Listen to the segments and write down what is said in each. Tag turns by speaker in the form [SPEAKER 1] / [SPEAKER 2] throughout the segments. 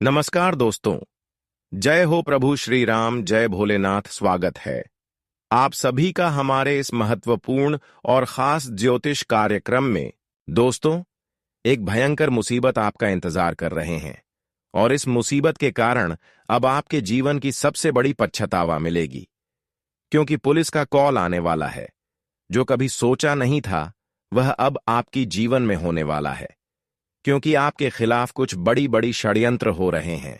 [SPEAKER 1] नमस्कार दोस्तों। जय हो प्रभु श्री राम, जय भोलेनाथ। स्वागत है आप सभी का हमारे इस महत्वपूर्ण और खास ज्योतिष कार्यक्रम में। दोस्तों, एक भयंकर मुसीबत आपका इंतजार कर रहे हैं और इस मुसीबत के कारण अब आपके जीवन की सबसे बड़ी पछतावा मिलेगी, क्योंकि पुलिस का कॉल आने वाला है। जो कभी सोचा नहीं था वह अब आपकी जीवन में होने वाला है, क्योंकि आपके खिलाफ कुछ बड़ी बड़ी षड्यंत्र हो रहे हैं।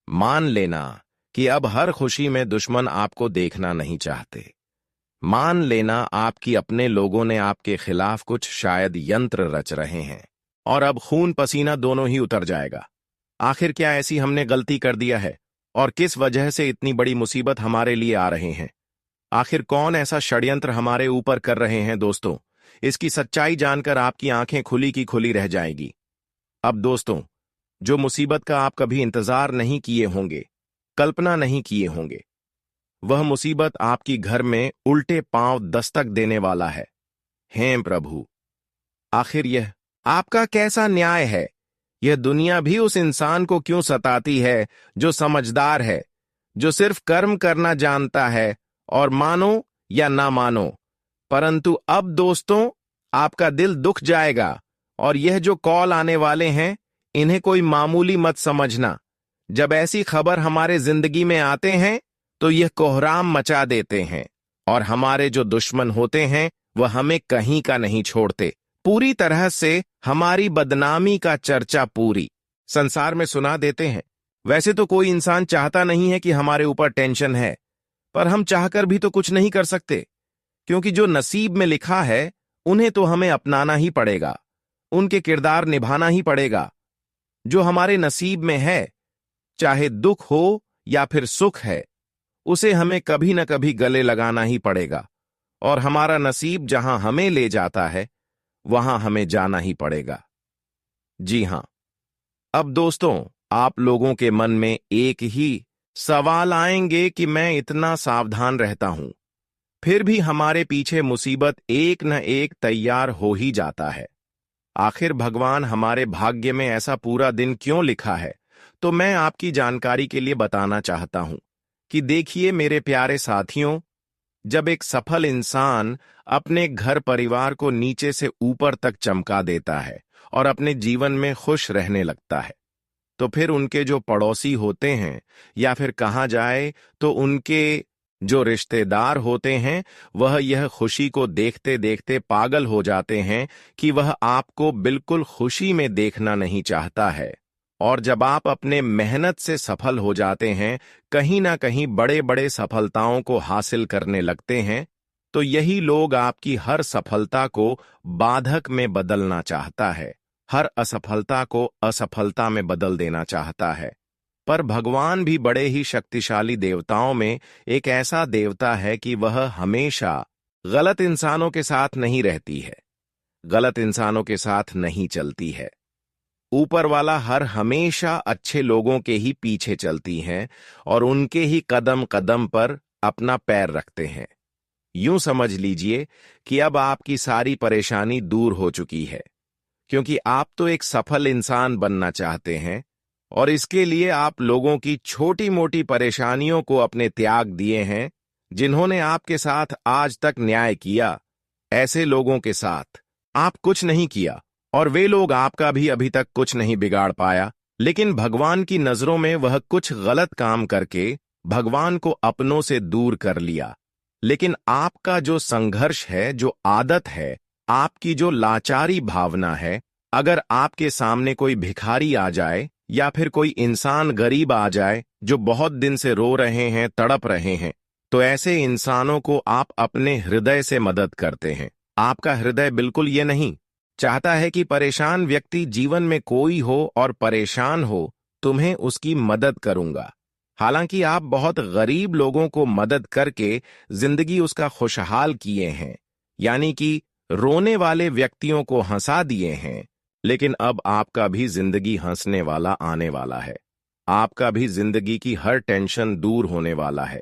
[SPEAKER 1] मान लेना कि अब हर खुशी में दुश्मन आपको देखना नहीं चाहते। मान लेना आपकी अपने लोगों ने आपके खिलाफ कुछ शायद यंत्र रच रहे हैं और अब खून पसीना दोनों ही उतर जाएगा। आखिर क्या ऐसी हमने गलती कर दिया है और किस वजह से इतनी बड़ी मुसीबत हमारे लिए आ रहे हैं? आखिर कौन ऐसा षड्यंत्र हमारे ऊपर कर रहे हैं? दोस्तों, इसकी सच्चाई जानकर आपकी आंखें खुली की खुली रह जाएगी। अब दोस्तों, जो मुसीबत का आप कभी इंतजार नहीं किए होंगे, कल्पना नहीं किए होंगे, वह मुसीबत आपकी घर में उल्टे पांव दस्तक देने वाला है। हे प्रभु, आखिर यह आपका कैसा न्याय है? यह दुनिया भी उस इंसान को क्यों सताती है जो समझदार है, जो सिर्फ कर्म करना जानता है और मानो या ना मानो। परंतु अब दोस्तों, आपका दिल दुख जाएगा और यह जो कॉल आने वाले हैं, इन्हें कोई मामूली मत समझना। जब ऐसी खबर हमारे जिंदगी में आते हैं तो यह कोहराम मचा देते हैं और हमारे जो दुश्मन होते हैं वह हमें कहीं का नहीं छोड़ते। पूरी तरह से हमारी बदनामी का चर्चा पूरी संसार में सुना देते हैं। वैसे तो कोई इंसान चाहता नहीं है कि हमारे ऊपर टेंशन है, पर हम चाहकर भी तो कुछ नहीं कर सकते, क्योंकि जो नसीब में लिखा है उन्हें तो हमें अपनाना ही पड़ेगा, उनके किरदार निभाना ही पड़ेगा। जो हमारे नसीब में है, चाहे दुख हो या फिर सुख है, उसे हमें कभी न कभी गले लगाना ही पड़ेगा और हमारा नसीब जहां हमें ले जाता है वहां हमें जाना ही पड़ेगा। जी हां। अब दोस्तों, आप लोगों के मन में एक ही सवाल आएंगे कि मैं इतना सावधान रहता हूं, फिर भी हमारे पीछे मुसीबत एक न एक तैयार हो ही जाता है। आखिर भगवान हमारे भाग्य में ऐसा पूरा दिन क्यों लिखा है? तो मैं आपकी जानकारी के लिए बताना चाहता हूं कि देखिए मेरे प्यारे साथियों, जब एक सफल इंसान अपने घर परिवार को नीचे से ऊपर तक चमका देता है और अपने जीवन में खुश रहने लगता है, तो फिर उनके जो पड़ोसी होते हैं या फिर कहा जाए तो उनके जो रिश्तेदार होते हैं, वह यह खुशी को देखते देखते पागल हो जाते हैं कि वह आपको बिल्कुल खुशी में देखना नहीं चाहता है। और जब आप अपने मेहनत से सफल हो जाते हैं, कहीं ना कहीं बड़े बड़े सफलताओं को हासिल करने लगते हैं, तो यही लोग आपकी हर सफलता को बाधक में बदलना चाहता है, हर असफलता को असफलता में बदल देना चाहता है। पर भगवान भी बड़े ही शक्तिशाली देवताओं में एक ऐसा देवता है कि वह हमेशा गलत इंसानों के साथ नहीं रहती है, गलत इंसानों के साथ नहीं चलती है। ऊपर वाला हर हमेशा अच्छे लोगों के ही पीछे चलती हैं और उनके ही कदम कदम पर अपना पैर रखते हैं। यूं समझ लीजिए कि अब आपकी सारी परेशानी दूर हो चुकी है, क्योंकि आप तो एक सफल इंसान बनना चाहते हैं और इसके लिए आप लोगों की छोटी मोटी परेशानियों को अपने त्याग दिए हैं। जिन्होंने आपके साथ आज तक न्याय किया, ऐसे लोगों के साथ आप कुछ नहीं किया और वे लोग आपका भी अभी तक कुछ नहीं बिगाड़ पाया। लेकिन भगवान की नजरों में वह कुछ गलत काम करके भगवान को अपनों से दूर कर लिया। लेकिन आपका जो संघर्ष है, जो आदत है, आपकी जो लाचारी भावना है, अगर आपके सामने कोई भिखारी आ जाए या फिर कोई इंसान गरीब आ जाए जो बहुत दिन से रो रहे हैं, तड़प रहे हैं, तो ऐसे इंसानों को आप अपने हृदय से मदद करते हैं। आपका हृदय बिल्कुल ये नहीं चाहता है कि परेशान व्यक्ति जीवन में कोई हो और परेशान हो, तुम्हें उसकी मदद करूंगा। हालांकि आप बहुत गरीब लोगों को मदद करके जिंदगी उसका खुशहाल किए हैं, यानी कि रोने वाले व्यक्तियों को हंसा दिए हैं। लेकिन अब आपका भी जिंदगी हंसने वाला आने वाला है। आपका भी जिंदगी की हर टेंशन दूर होने वाला है,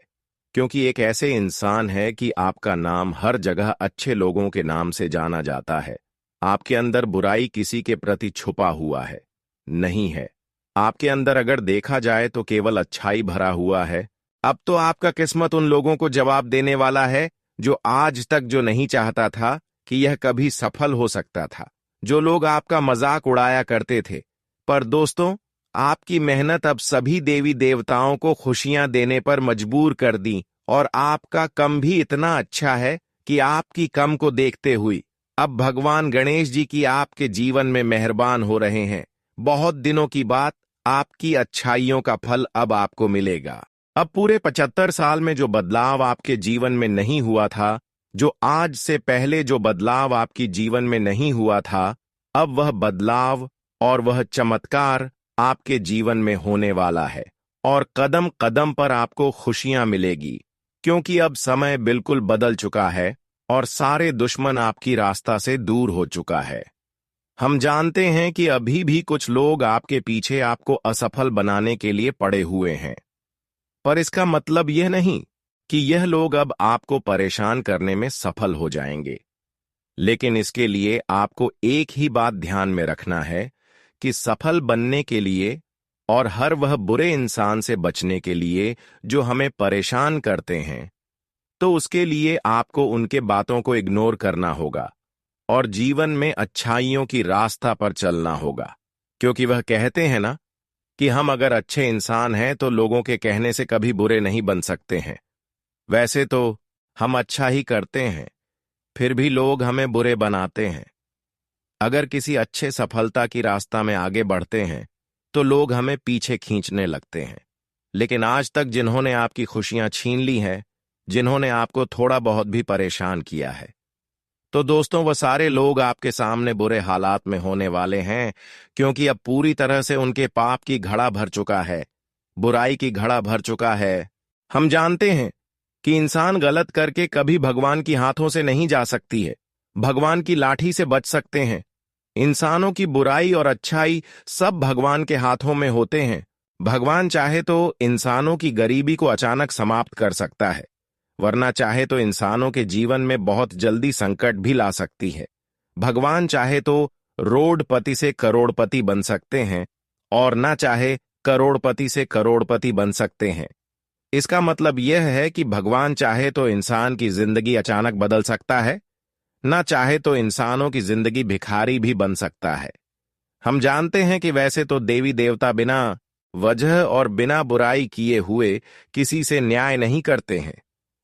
[SPEAKER 1] क्योंकि एक ऐसे इंसान है कि आपका नाम हर जगह अच्छे लोगों के नाम से जाना जाता है। आपके अंदर बुराई किसी के प्रति छुपा हुआ है नहीं है। आपके अंदर अगर देखा जाए तो केवल अच्छाई भरा हुआ है। अब तो आपका किस्मत उन लोगों को जवाब देने वाला है जो आज तक जो नहीं चाहता था कि यह कभी सफल हो सकता था, जो लोग आपका मजाक उड़ाया करते थे। पर दोस्तों, आपकी मेहनत अब सभी देवी देवताओं को खुशियां देने पर मजबूर कर दी, और आपका कम भी इतना अच्छा है कि आपकी कम को देखते हुए अब भगवान गणेश जी की आपके जीवन में मेहरबान हो रहे हैं। बहुत दिनों की बात, आपकी अच्छाइयों का फल अब आपको मिलेगा। अब पूरे 75 साल में जो बदलाव आपके जीवन में नहीं हुआ था, जो आज से पहले जो बदलाव आपकी जीवन में नहीं हुआ था, अब वह बदलाव और वह चमत्कार आपके जीवन में होने वाला है, और कदम कदम पर आपको खुशियां मिलेगी, क्योंकि अब समय बिल्कुल बदल चुका है और सारे दुश्मन आपकी रास्ता से दूर हो चुका है। हम जानते हैं कि अभी भी कुछ लोग आपके पीछे आपको असफल बनाने के लिए पड़े हुए हैं, पर इसका मतलब यह नहीं कि यह लोग अब आपको परेशान करने में सफल हो जाएंगे। लेकिन इसके लिए आपको एक ही बात ध्यान में रखना है कि सफल बनने के लिए और हर वह बुरे इंसान से बचने के लिए जो हमें परेशान करते हैं, तो उसके लिए आपको उनके बातों को इग्नोर करना होगा और जीवन में अच्छाइयों की रास्ता पर चलना होगा। क्योंकि वह कहते हैं ना कि हम अगर अच्छे इंसान हैं तो लोगों के कहने से कभी बुरे नहीं बन सकते हैं। वैसे तो हम अच्छा ही करते हैं, फिर भी लोग हमें बुरे बनाते हैं। अगर किसी अच्छे सफलता की रास्ता में आगे बढ़ते हैं तो लोग हमें पीछे खींचने लगते हैं। लेकिन आज तक जिन्होंने आपकी खुशियां छीन ली हैं, जिन्होंने आपको थोड़ा बहुत भी परेशान किया है, तो दोस्तों वह सारे लोग आपके सामने बुरे हालात में होने वाले हैं, क्योंकि अब पूरी तरह से उनके पाप की घड़ा भर चुका है, बुराई की घड़ा भर चुका है। हम जानते हैं कि इंसान गलत करके कभी भगवान की हाथों से नहीं जा सकती है, भगवान की लाठी से बच सकते हैं। इंसानों की बुराई और अच्छाई सब भगवान के हाथों में होते हैं। भगवान चाहे तो इंसानों की गरीबी को अचानक समाप्त कर सकता है, वरना चाहे तो इंसानों के जीवन में बहुत जल्दी संकट भी ला सकती है। भगवान चाहे तो रोडपति से करोड़पति बन सकते हैं, और ना चाहे करोड़पति से करोड़पति बन सकते हैं। इसका मतलब यह है कि भगवान चाहे तो इंसान की जिंदगी अचानक बदल सकता है, ना चाहे तो इंसानों की जिंदगी भिखारी भी बन सकता है। हम जानते हैं कि वैसे तो देवी देवता बिना वजह और बिना बुराई किए हुए किसी से न्याय नहीं करते हैं,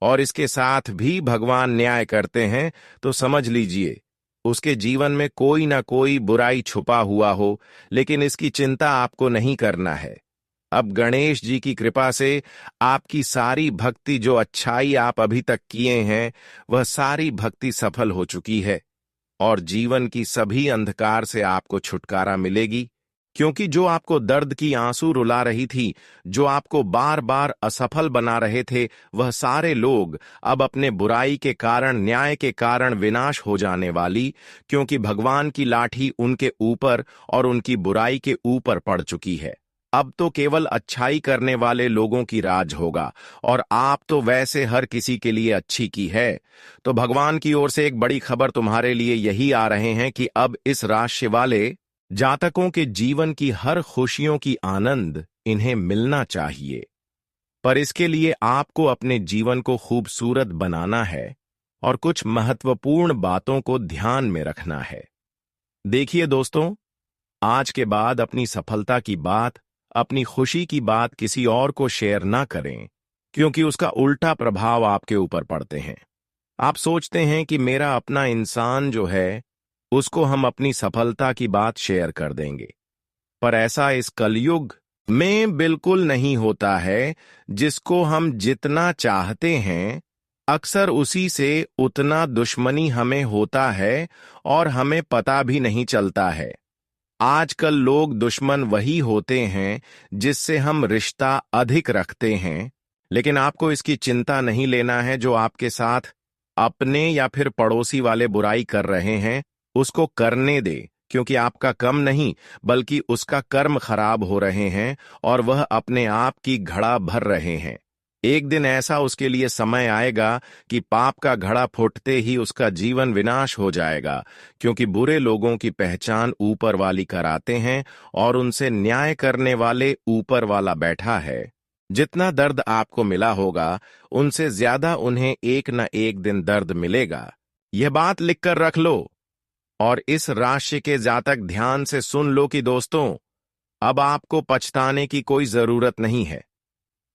[SPEAKER 1] और इसके साथ भी भगवान न्याय करते हैं तो समझ लीजिए उसके जीवन में कोई ना कोई बुराई छुपा हुआ हो, लेकिन इसकी चिंता आपको नहीं करना है। अब गणेश जी की कृपा से आपकी सारी भक्ति, जो अच्छाई आप अभी तक किए हैं, वह सारी भक्ति सफल हो चुकी है, और जीवन की सभी अंधकार से आपको छुटकारा मिलेगी। क्योंकि जो आपको दर्द की आंसू रुला रही थी, जो आपको बार बार असफल बना रहे थे, वह सारे लोग अब अपने बुराई के कारण, न्याय के कारण विनाश हो जाने वाली, क्योंकि भगवान की लाठी उनके ऊपर और उनकी बुराई के ऊपर पड़ चुकी है। अब तो केवल अच्छाई करने वाले लोगों की राज होगा, और आप तो वैसे हर किसी के लिए अच्छी की है। तो भगवान की ओर से एक बड़ी खबर तुम्हारे लिए यही आ रहे हैं कि अब इस राशि वाले जातकों के जीवन की हर खुशियों की आनंद इन्हें मिलना चाहिए। पर इसके लिए आपको अपने जीवन को खूबसूरत बनाना है और कुछ महत्वपूर्ण बातों को ध्यान में रखना है। देखिए दोस्तों, आज के बाद अपनी सफलता की बात, अपनी खुशी की बात किसी और को शेयर ना करें, क्योंकि उसका उल्टा प्रभाव आपके ऊपर पड़ते हैं। आप सोचते हैं कि मेरा अपना इंसान जो है उसको हम अपनी सफलता की बात शेयर कर देंगे, पर ऐसा इस कलयुग में बिल्कुल नहीं होता है। जिसको हम जितना चाहते हैं, अक्सर उसी से उतना दुश्मनी हमें होता है और हमें पता भी नहीं चलता है। आजकल लोग दुश्मन वही होते हैं जिससे हम रिश्ता अधिक रखते हैं, लेकिन आपको इसकी चिंता नहीं लेना है। जो आपके साथ अपने या फिर पड़ोसी वाले बुराई कर रहे हैं, उसको करने दे, क्योंकि आपका कम नहीं बल्कि उसका कर्म खराब हो रहे हैं और वह अपने आप की घड़ा भर रहे हैं। एक दिन ऐसा उसके लिए समय आएगा कि पाप का घड़ा फूटते ही उसका जीवन विनाश हो जाएगा, क्योंकि बुरे लोगों की पहचान ऊपर वाली कराते हैं और उनसे न्याय करने वाले ऊपर वाला बैठा है। जितना दर्द आपको मिला होगा, उनसे ज्यादा उन्हें एक न एक दिन दर्द मिलेगा। यह बात लिखकर रख लो और इस राशि के जातक ध्यान से सुन लो कि दोस्तों, अब आपको पछताने की कोई जरूरत नहीं है।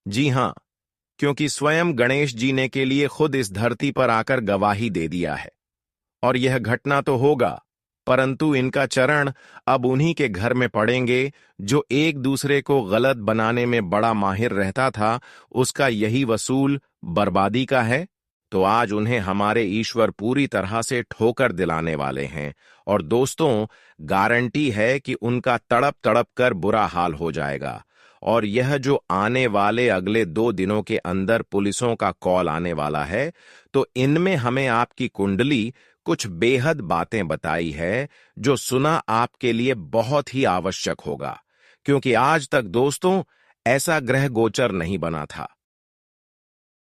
[SPEAKER 1] जी हां, क्योंकि स्वयं गणेश जी ने के लिए खुद इस धरती पर आकर गवाही दे दिया है। और यह घटना तो होगा, परंतु इनका चरण अब उन्हीं के घर में पड़ेंगे जो एक दूसरे को गलत बनाने में बड़ा माहिर रहता था। उसका यही वसूल बर्बादी का है। तो आज उन्हें हमारे ईश्वर पूरी तरह से ठोकर दिलाने वाले हैं। और दोस्तों, गारंटी है कि उनका तड़प तड़प कर बुरा हाल हो जाएगा। और यह जो आने वाले अगले 2 दिनों के अंदर पुलिसों का कॉल आने वाला है, तो इनमें हमें आपकी कुंडली कुछ बेहद बातें बताई है, जो सुना आपके लिए बहुत ही आवश्यक होगा, क्योंकि आज तक दोस्तों ऐसा ग्रह गोचर नहीं बना था।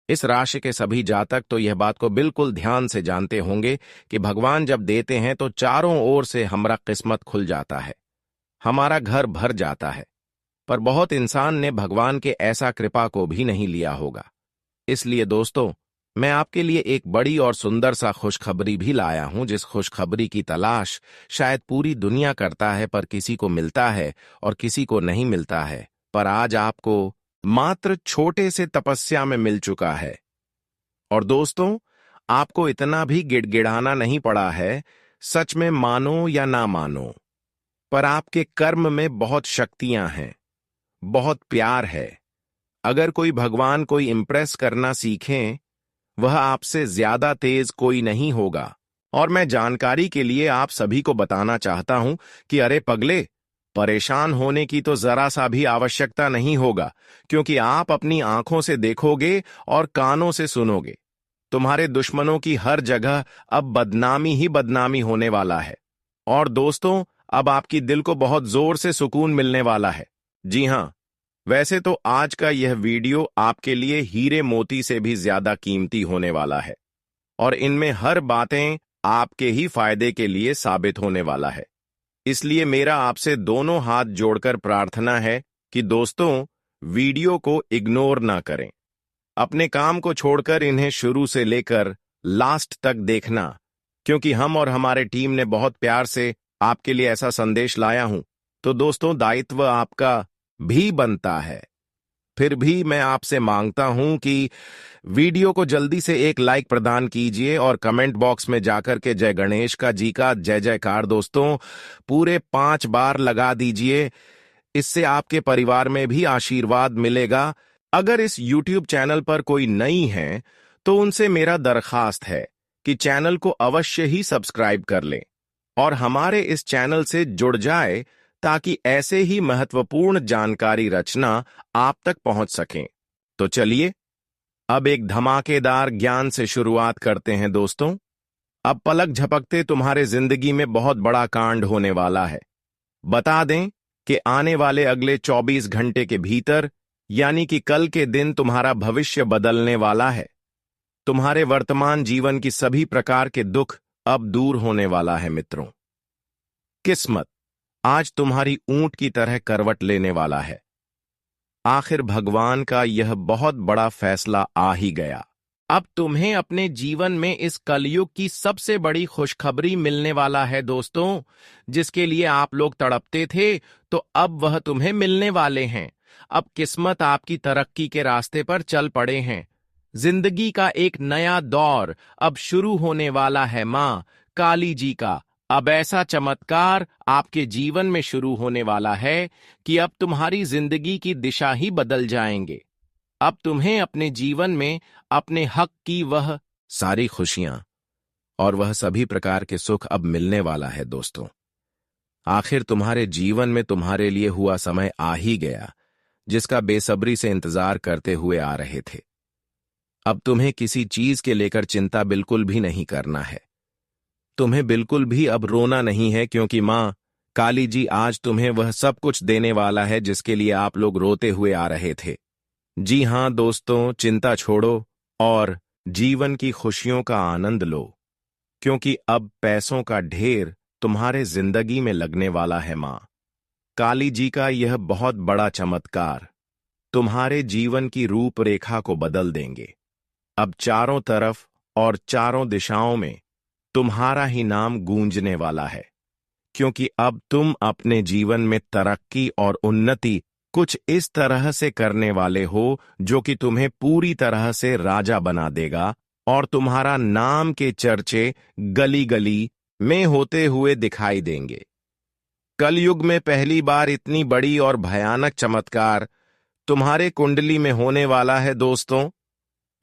[SPEAKER 1] इस राशि के सभी जातक तो यह बात को बिल्कुल ध्यान से जानते होंगे कि भगवान जब देते हैं तो चारों ओर से हमारा किस्मत खुल जाता है, हमारा घर भर जाता है। पर बहुत इंसान ने भगवान के ऐसा कृपा को भी नहीं लिया होगा। इसलिए दोस्तों, मैं आपके लिए एक बड़ी और सुंदर सा खुशखबरी भी लाया हूं, जिस खुशखबरी की तलाश शायद पूरी दुनिया करता है, पर किसी को मिलता है और किसी को नहीं मिलता है। पर आज आपको मात्र छोटे से तपस्या में मिल चुका है। और दोस्तों, आपको इतना भी गिड़गिड़ाना नहीं पड़ा है। सच में मानो या ना मानो, पर आपके कर्म में बहुत शक्तियां हैं, बहुत प्यार है। अगर कोई भगवान को इंप्रेस करना सीखें, वह आपसे ज्यादा तेज कोई नहीं होगा। और मैं जानकारी के लिए आप सभी को बताना चाहता हूं कि अरे पगले, परेशान होने की तो जरा सा भी आवश्यकता नहीं होगा, क्योंकि आप अपनी आंखों से देखोगे और कानों से सुनोगे। तुम्हारे दुश्मनों की हर जगह अब बदनामी ही बदनामी होने वाला है। और दोस्तों, अब आपकी दिल को बहुत जोर से सुकून मिलने वाला है। जी हां, वैसे तो आज का यह वीडियो आपके लिए हीरे मोती से भी ज्यादा कीमती होने वाला है, और इनमें हर बातें आपके ही फायदे के लिए साबित होने वाला है। इसलिए मेरा आपसे दोनों हाथ जोड़कर प्रार्थना है कि दोस्तों, वीडियो को इग्नोर ना करें। अपने काम को छोड़कर इन्हें शुरू से लेकर लास्ट तक देखना, क्योंकि हम और हमारे टीम ने बहुत प्यार से आपके लिए ऐसा संदेश लाया हूं। तो दोस्तों, दायित्व आपका भी बनता है। फिर भी मैं आपसे मांगता हूं कि वीडियो को जल्दी से एक लाइक प्रदान कीजिए और कमेंट बॉक्स में जाकर के जय गणेश का जी का जय जयकार दोस्तों पूरे 5 बार लगा दीजिए। इससे आपके परिवार में भी आशीर्वाद मिलेगा। अगर इस YouTube चैनल पर कोई नई है, तो उनसे मेरा दरखास्त है कि चैनल को अवश्य ही सब्सक्राइब कर लें और हमारे इस चैनल से जुड़ जाए, ताकि ऐसे ही महत्वपूर्ण जानकारी रचना आप तक पहुंच सकें। तो चलिए, अब एक धमाकेदार ज्ञान से शुरुआत करते हैं दोस्तों। अब पलक झपकते तुम्हारे जिंदगी में बहुत बड़ा कांड होने वाला है। बता दें कि आने वाले अगले 24 घंटे के भीतर, यानी कि कल के दिन, तुम्हारा भविष्य बदलने वाला है। तुम्हारे वर्तमान जीवन की सभी प्रकार के दुख अब दूर होने वाला है मित्रों। किस्मत आज तुम्हारी ऊंट की तरह करवट लेने वाला है। आखिर भगवान का यह बहुत बड़ा फैसला आ ही गया। अब तुम्हें अपने जीवन में इस कलयुग की सबसे बड़ी खुशखबरी मिलने वाला है दोस्तों। जिसके लिए आप लोग तड़पते थे, तो अब वह तुम्हें मिलने वाले हैं। अब किस्मत आपकी तरक्की के रास्ते पर चल पड़े हैं। जिंदगी का एक नया दौर अब शुरू होने वाला है। माँ काली जी का अब ऐसा चमत्कार आपके जीवन में शुरू होने वाला है कि अब तुम्हारी जिंदगी की दिशा ही बदल जाएंगे। अब तुम्हें अपने जीवन में अपने हक की वह सारी खुशियां और वह सभी प्रकार के सुख अब मिलने वाला है दोस्तों। आखिर तुम्हारे जीवन में तुम्हारे लिए हुआ समय आ ही गया, जिसका बेसब्री से इंतजार करते हुए आ रहे थे। अब तुम्हें किसी चीज के लेकर चिंता बिल्कुल भी नहीं करना है। तुम्हें बिल्कुल भी अब रोना नहीं है, क्योंकि माँ काली जी आज तुम्हें वह सब कुछ देने वाला है जिसके लिए आप लोग रोते हुए आ रहे थे। जी हाँ दोस्तों, चिंता छोड़ो और जीवन की खुशियों का आनंद लो, क्योंकि अब पैसों का ढेर तुम्हारे जिंदगी में लगने वाला है। माँ काली जी का यह बहुत बड़ा चमत्कार तुम्हारे जीवन की रूपरेखा को बदल देंगे। अब चारों तरफ और चारों दिशाओं में तुम्हारा ही नाम गूंजने वाला है, क्योंकि अब तुम अपने जीवन में तरक्की और उन्नति कुछ इस तरह से करने वाले हो जो कि तुम्हें पूरी तरह से राजा बना देगा, और तुम्हारा नाम के चर्चे गली गली में होते हुए दिखाई देंगे। कलयुग में पहली बार इतनी बड़ी और भयानक चमत्कार तुम्हारे कुंडली में होने वाला है दोस्तों।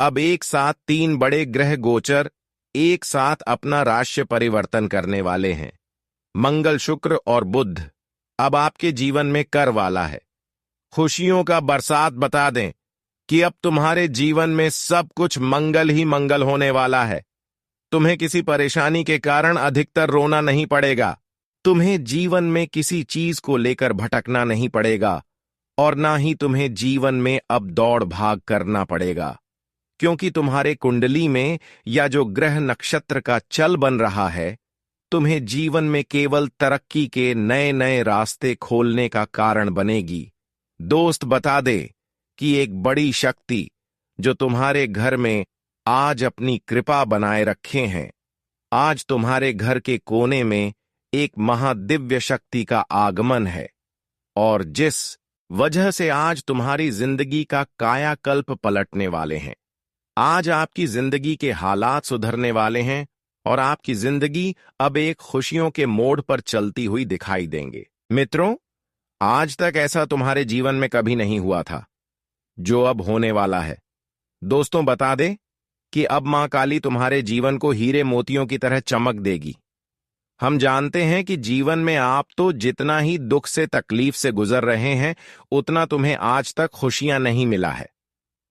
[SPEAKER 1] अब एक साथ तीन बड़े ग्रह गोचर एक साथ अपना राशि परिवर्तन करने वाले हैं। मंगल, शुक्र और बुध अब आपके जीवन में कर वाला है। खुशियों का बरसात बता दें कि अब तुम्हारे जीवन में सब कुछ मंगल ही मंगल होने वाला है। तुम्हें किसी परेशानी के कारण अधिकतर रोना नहीं पड़ेगा। तुम्हें जीवन में किसी चीज को लेकर भटकना नहीं पड़ेगा, और ना ही तुम्हें जीवन में अब दौड़ भाग करना पड़ेगा, क्योंकि तुम्हारे कुंडली में या जो ग्रह नक्षत्र का चल बन रहा है तुम्हें जीवन में केवल तरक्की के नए नए रास्ते खोलने का कारण बनेगी। दोस्त बता दे कि एक बड़ी शक्ति जो तुम्हारे घर में आज अपनी कृपा बनाए रखे हैं, आज तुम्हारे घर के कोने में एक महादिव्य शक्ति का आगमन है, और जिस वजह से आज तुम्हारी जिंदगी का कायाकल्प पलटने वाले हैं। आज आपकी जिंदगी के हालात सुधरने वाले हैं और आपकी जिंदगी अब एक खुशियों के मोड़ पर चलती हुई दिखाई देंगे। मित्रों, आज तक ऐसा तुम्हारे जीवन में कभी नहीं हुआ था जो अब होने वाला है। दोस्तों बता दे कि अब मां काली तुम्हारे जीवन को हीरे मोतियों की तरह चमक देगी। हम जानते हैं कि जीवन में आप तो जितना ही दुख से तकलीफ से गुजर रहे हैं उतना तुम्हें आज तक खुशियां नहीं मिला है,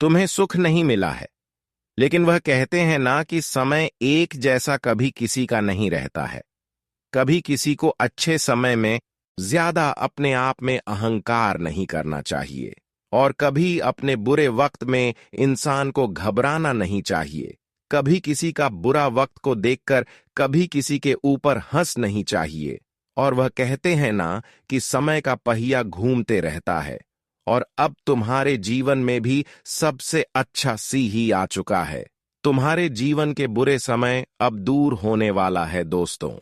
[SPEAKER 1] तुम्हें सुख नहीं मिला है। लेकिन वह कहते हैं ना कि समय एक जैसा कभी किसी का नहीं रहता है। कभी किसी को अच्छे समय में ज्यादा अपने आप में अहंकार नहीं करना चाहिए, और कभी अपने बुरे वक्त में इंसान को घबराना नहीं चाहिए। कभी किसी का बुरा वक्त को देखकर कभी किसी के ऊपर हंस नहीं चाहिए। और वह कहते हैं ना कि समय का पहिया घूमते रहता है, और अब तुम्हारे जीवन में भी सबसे अच्छा सी ही आ चुका है। तुम्हारे जीवन के बुरे समय अब दूर होने वाला है दोस्तों।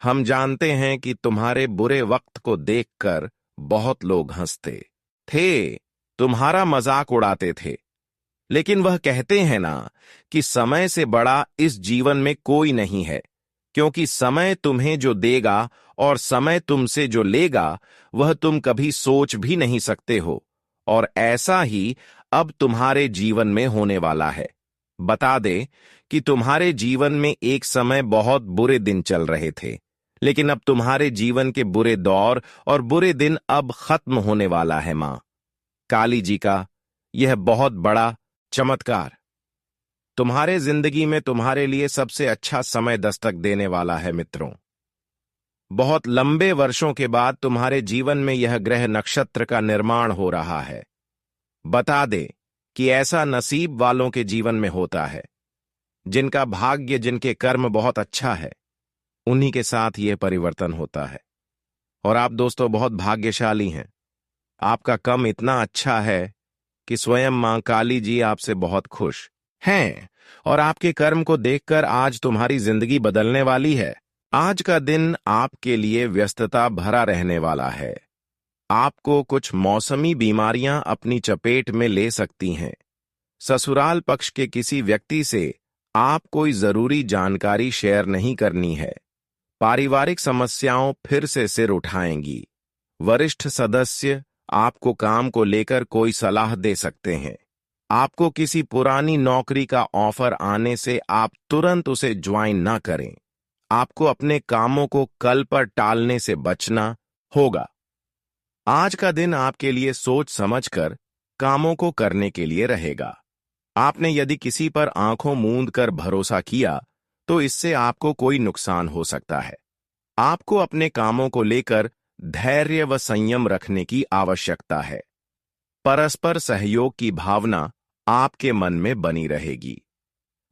[SPEAKER 1] हम जानते हैं कि तुम्हारे बुरे वक्त को देखकर बहुत लोग हंसते थे, तुम्हारा मजाक उड़ाते थे। लेकिन वह कहते हैं ना कि समय से बड़ा इस जीवन में कोई नहीं है, क्योंकि समय तुम्हें जो देगा और समय तुमसे जो लेगा वह तुम कभी सोच भी नहीं सकते हो। और ऐसा ही अब तुम्हारे जीवन में होने वाला है। बता दे कि तुम्हारे जीवन में एक समय बहुत बुरे दिन चल रहे थे, लेकिन अब तुम्हारे जीवन के बुरे दौर और बुरे दिन अब खत्म होने वाला है। मां काली जी का यह बहुत बड़ा चमत्कार तुम्हारे जिंदगी में तुम्हारे लिए सबसे अच्छा समय दस्तक देने वाला है। मित्रों, बहुत लंबे वर्षों के बाद तुम्हारे जीवन में यह ग्रह नक्षत्र का निर्माण हो रहा है। बता दे कि ऐसा नसीब वालों के जीवन में होता है, जिनका भाग्य, जिनके कर्म बहुत अच्छा है, उन्हीं के साथ यह परिवर्तन होता है। और आप दोस्तों बहुत भाग्यशाली हैं। आपका कर्म इतना अच्छा है कि स्वयं मां काली जी आपसे बहुत खुश हैं, और आपके कर्म को देखकर आज तुम्हारी जिंदगी बदलने वाली है। आज का दिन आपके लिए व्यस्तता भरा रहने वाला है। आपको कुछ मौसमी बीमारियां अपनी चपेट में ले सकती हैं। ससुराल पक्ष के किसी व्यक्ति से आप कोई जरूरी जानकारी शेयर नहीं करनी है। पारिवारिक समस्याओं फिर से सिर उठाएंगी। वरिष्ठ सदस्य आपको काम को लेकर कोई सलाह दे सकते हैं। आपको किसी पुरानी नौकरी का ऑफर आने से आप तुरंत उसे ज्वाइन ना करें। आपको अपने कामों को कल पर टालने से बचना होगा। आज का दिन आपके लिए सोच समझकर कामों को करने के लिए रहेगा। आपने यदि किसी पर आंखों मूंद कर भरोसा किया तो इससे आपको कोई नुकसान हो सकता है। आपको अपने कामों को लेकर धैर्य व संयम रखने की आवश्यकता है। परस्पर सहयोग की भावना आपके मन में बनी रहेगी।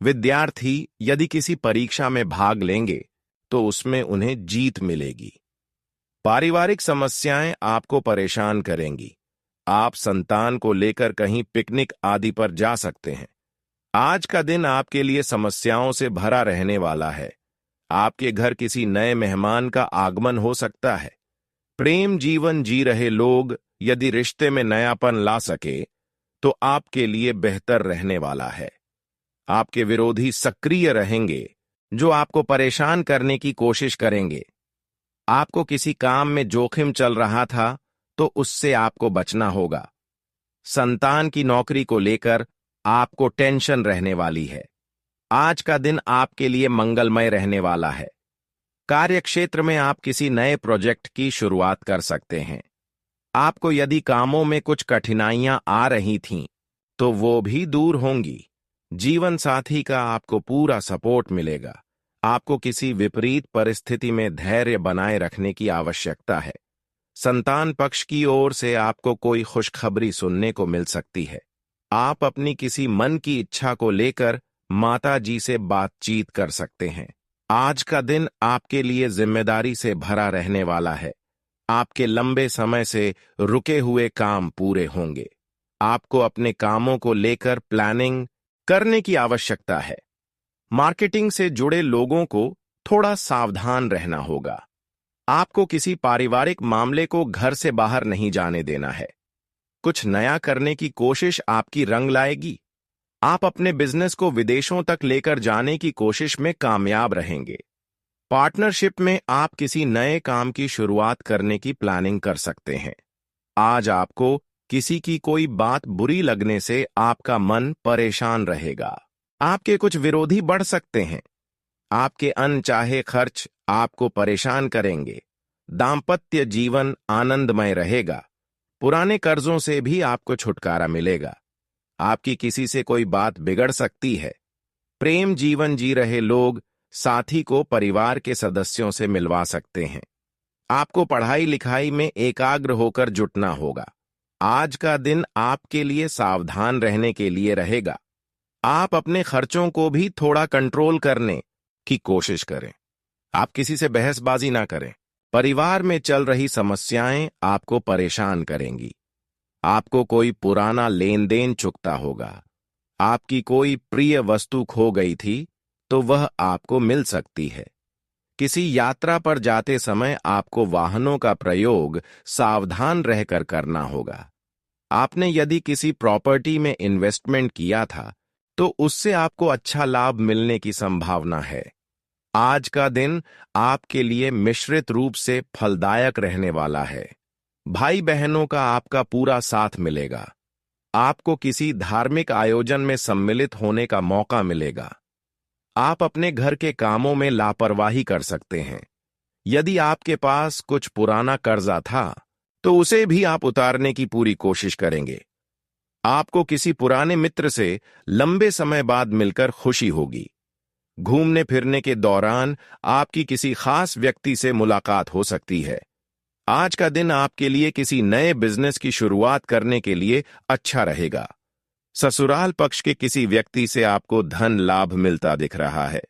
[SPEAKER 1] विद्यार्थी यदि किसी परीक्षा में भाग लेंगे तो उसमें उन्हें जीत मिलेगी। पारिवारिक समस्याएं आपको परेशान करेंगी। आप संतान को लेकर कहीं पिकनिक आदि पर जा सकते हैं। आज का दिन आपके लिए समस्याओं से भरा रहने वाला है। आपके घर किसी नए मेहमान का आगमन हो सकता है। प्रेम जीवन जी रहे लोग यदि रिश्ते में नयापन ला सके तो आपके लिए बेहतर रहने वाला है। आपके विरोधी सक्रिय रहेंगे जो आपको परेशान करने की कोशिश करेंगे। आपको किसी काम में जोखिम चल रहा था तो उससे आपको बचना होगा। संतान की नौकरी को लेकर आपको टेंशन रहने वाली है। आज का दिन आपके लिए मंगलमय रहने वाला है। कार्यक्षेत्र में आप किसी नए प्रोजेक्ट की शुरुआत कर सकते हैं। आपको यदि कामों में कुछ कठिनाइयां आ रही थीं, तो वो भी दूर होंगी। जीवन साथी का आपको पूरा सपोर्ट मिलेगा। आपको किसी विपरीत परिस्थिति में धैर्य बनाए रखने की आवश्यकता है। संतान पक्ष की ओर से आपको कोई खुशखबरी सुनने को मिल सकती है। आप अपनी किसी मन की इच्छा को लेकर माता जी से बातचीत कर सकते हैं। आज का दिन आपके लिए जिम्मेदारी से भरा रहने वाला है। आपके लंबे समय से रुके हुए काम पूरे होंगे। आपको अपने कामों को लेकर प्लानिंग करने की आवश्यकता है। मार्केटिंग से जुड़े लोगों को थोड़ा सावधान रहना होगा। आपको किसी पारिवारिक मामले को घर से बाहर नहीं जाने देना है। कुछ नया करने की कोशिश आपकी रंग लाएगी। आप अपने बिजनेस को विदेशों तक लेकर जाने की कोशिश में कामयाब रहेंगे। पार्टनरशिप में आप किसी नए काम की शुरुआत करने की प्लानिंग कर सकते हैं। आज आपको किसी की कोई बात बुरी लगने से आपका मन परेशान रहेगा। आपके कुछ विरोधी बढ़ सकते हैं। आपके अनचाहे खर्च आपको परेशान करेंगे। दांपत्य जीवन आनंदमय रहेगा। पुराने कर्जों से भी आपको छुटकारा मिलेगा। आपकी किसी से कोई बात बिगड़ सकती है। प्रेम जीवन जी रहे लोग साथी को परिवार के सदस्यों से मिलवा सकते हैं। आपको पढ़ाई लिखाई में एकाग्र होकर जुटना होगा। आज का दिन आपके लिए सावधान रहने के लिए रहेगा। आप अपने खर्चों को भी थोड़ा कंट्रोल करने की कोशिश करें। आप किसी से बहसबाजी ना करें। परिवार में चल रही समस्याएं आपको परेशान करेंगी। आपको कोई पुराना लेन देन चुकता होगा। आपकी कोई प्रिय वस्तु खो गई थी तो वह आपको मिल सकती है। किसी यात्रा पर जाते समय आपको वाहनों का प्रयोग सावधान रहकर करना होगा। आपने यदि किसी प्रॉपर्टी में इन्वेस्टमेंट किया था तो उससे आपको अच्छा लाभ मिलने की संभावना है। आज का दिन आपके लिए मिश्रित रूप से फलदायक रहने वाला है। भाई बहनों का आपका पूरा साथ मिलेगा। आपको किसी धार्मिक आयोजन में सम्मिलित होने का मौका मिलेगा। आप अपने घर के कामों में लापरवाही कर सकते हैं। यदि आपके पास कुछ पुराना कर्जा था तो उसे भी आप उतारने की पूरी कोशिश करेंगे। आपको किसी पुराने मित्र से लंबे समय बाद मिलकर खुशी होगी। घूमने फिरने के दौरान आपकी किसी खास व्यक्ति से मुलाकात हो सकती है। आज का दिन आपके लिए किसी नए बिजनेस की शुरुआत करने के लिए अच्छा रहेगा। ससुराल पक्ष के किसी व्यक्ति से आपको धन लाभ मिलता दिख रहा है।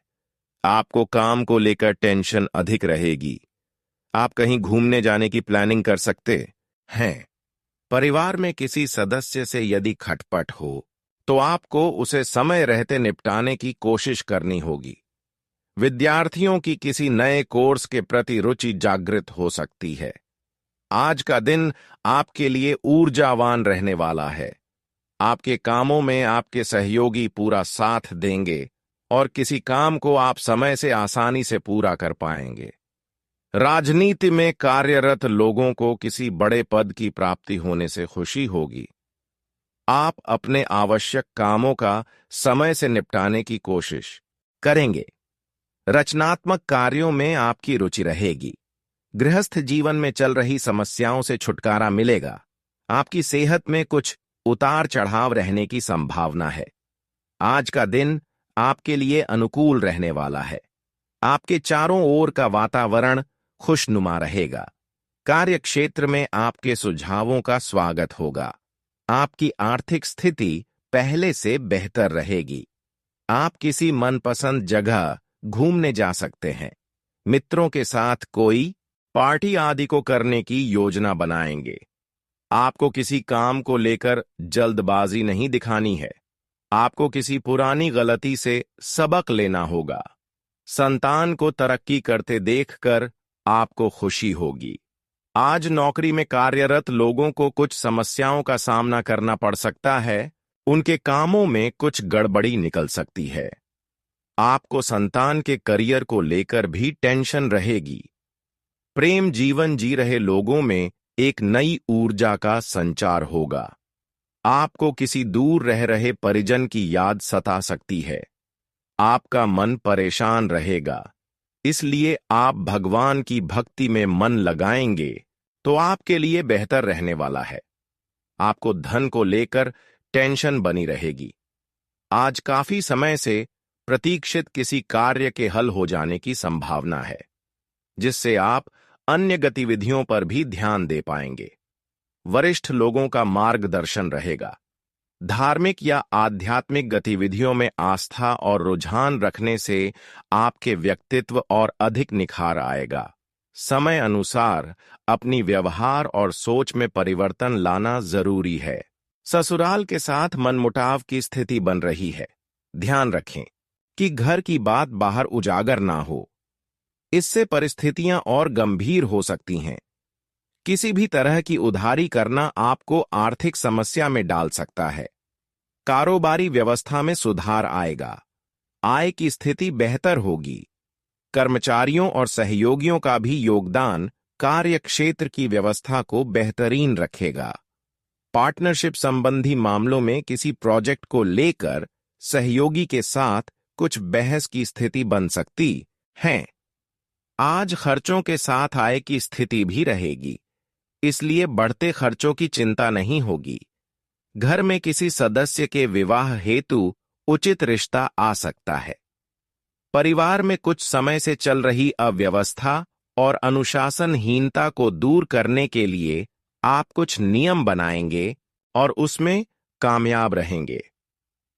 [SPEAKER 1] आपको काम को लेकर टेंशन अधिक रहेगी। आप कहीं घूमने जाने की प्लानिंग कर सकते हैं। परिवार में किसी सदस्य से यदि खटपट हो तो आपको उसे समय रहते निपटाने की कोशिश करनी होगी। विद्यार्थियों की किसी नए कोर्स के प्रति रुचि जागृत हो सकती है। आज का दिन आपके लिए ऊर्जावान रहने वाला है। आपके कामों में आपके सहयोगी पूरा साथ देंगे और किसी काम को आप समय से आसानी से पूरा कर पाएंगे। राजनीति में कार्यरत लोगों को किसी बड़े पद की प्राप्ति होने से खुशी होगी। आप अपने आवश्यक कामों का समय से निपटाने की कोशिश करेंगे। रचनात्मक कार्यों में आपकी रुचि रहेगी। गृहस्थ जीवन में चल रही समस्याओं से छुटकारा मिलेगा। आपकी सेहत में कुछ उतार चढ़ाव रहने की संभावना है। आज का दिन आपके लिए अनुकूल रहने वाला है। आपके चारों ओर का वातावरण खुशनुमा रहेगा। कार्यक्षेत्र में आपके सुझावों का स्वागत होगा। आपकी आर्थिक स्थिति पहले से बेहतर रहेगी। आप किसी मनपसंद जगह घूमने जा सकते हैं। मित्रों के साथ कोई पार्टी आदि को करने की योजना बनाएंगे। आपको किसी काम को लेकर जल्दबाजी नहीं दिखानी है। आपको किसी पुरानी गलती से सबक लेना होगा। संतान को तरक्की करते देखकर आपको खुशी होगी। आज नौकरी में कार्यरत लोगों को कुछ समस्याओं का सामना करना पड़ सकता है। उनके कामों में कुछ गड़बड़ी निकल सकती है। आपको संतान के करियर को लेकर भी टेंशन रहेगी। प्रेम जीवन जी रहे लोगों में एक नई ऊर्जा का संचार होगा। आपको किसी दूर रह रहे परिजन की याद सता सकती है। आपका मन परेशान रहेगा, इसलिए आप भगवान की भक्ति में मन लगाएंगे तो आपके लिए बेहतर रहने वाला है। आपको धन को लेकर टेंशन बनी रहेगी। आज काफी समय से प्रतीक्षित किसी कार्य के हल हो जाने की संभावना है, जिससे आप अन्य गतिविधियों पर भी ध्यान दे पाएंगे। वरिष्ठ लोगों का मार्गदर्शन रहेगा। धार्मिक या आध्यात्मिक गतिविधियों में आस्था और रुझान रखने से आपके व्यक्तित्व और अधिक निखार आएगा। समय अनुसार अपनी व्यवहार और सोच में परिवर्तन लाना जरूरी है। ससुराल के साथ मनमुटाव की स्थिति बन रही है। ध्यान रखें कि घर की बात बाहर उजागर ना हो। इससे परिस्थितियां और गंभीर हो सकती हैं। किसी भी तरह की उधारी करना आपको आर्थिक समस्या में डाल सकता है। कारोबारी व्यवस्था में सुधार आएगा। आय की स्थिति बेहतर होगी। कर्मचारियों और सहयोगियों का भी योगदान कार्य क्षेत्र की व्यवस्था को बेहतरीन रखेगा। पार्टनरशिप संबंधी मामलों में किसी प्रोजेक्ट को लेकर सहयोगी के साथ कुछ बहस की स्थिति बन सकती है। आज खर्चों के साथ आय की स्थिति भी रहेगी, इसलिए बढ़ते खर्चों की चिंता नहीं होगी। घर में किसी सदस्य के विवाह हेतु उचित रिश्ता आ सकता है। परिवार में कुछ समय से चल रही अव्यवस्था और अनुशासनहीनता को दूर करने के लिए आप कुछ नियम बनाएंगे और उसमें कामयाब रहेंगे।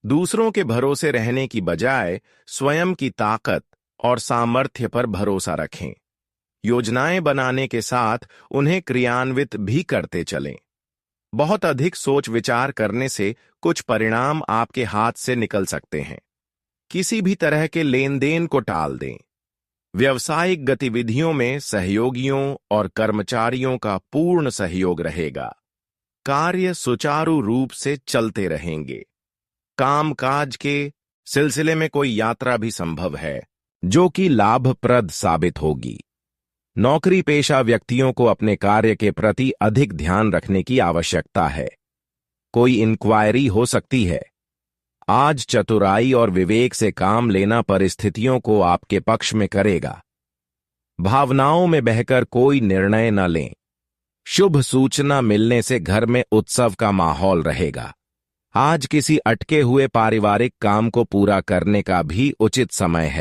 [SPEAKER 1] दूसरों के भरोसे रहने की बजाय स्वयं की ताकत और सामर्थ्य पर भरोसा रखें। योजनाएं बनाने के साथ उन्हें क्रियान्वित भी करते चलें। बहुत अधिक सोच विचार करने से कुछ परिणाम आपके हाथ से निकल सकते हैं। किसी भी तरह के लेन देन को टाल दें। व्यावसायिक गतिविधियों में सहयोगियों और कर्मचारियों का पूर्ण सहयोग रहेगा। कार्य सुचारू रूप से चलते रहेंगे। कामकाज के सिलसिले में कोई यात्रा भी संभव है, जो कि लाभप्रद साबित होगी। नौकरी पेशा व्यक्तियों को अपने कार्य के प्रति अधिक ध्यान रखने की आवश्यकता है। कोई इंक्वायरी हो सकती है। आज चतुराई और विवेक से काम लेना परिस्थितियों को आपके पक्ष में करेगा। भावनाओं में बहकर कोई निर्णय न लें। शुभ सूचना मिलने से घर में उत्सव का माहौल रहेगा। आज किसी अटके हुए पारिवारिक काम को पूरा करने का भी उचित समय है।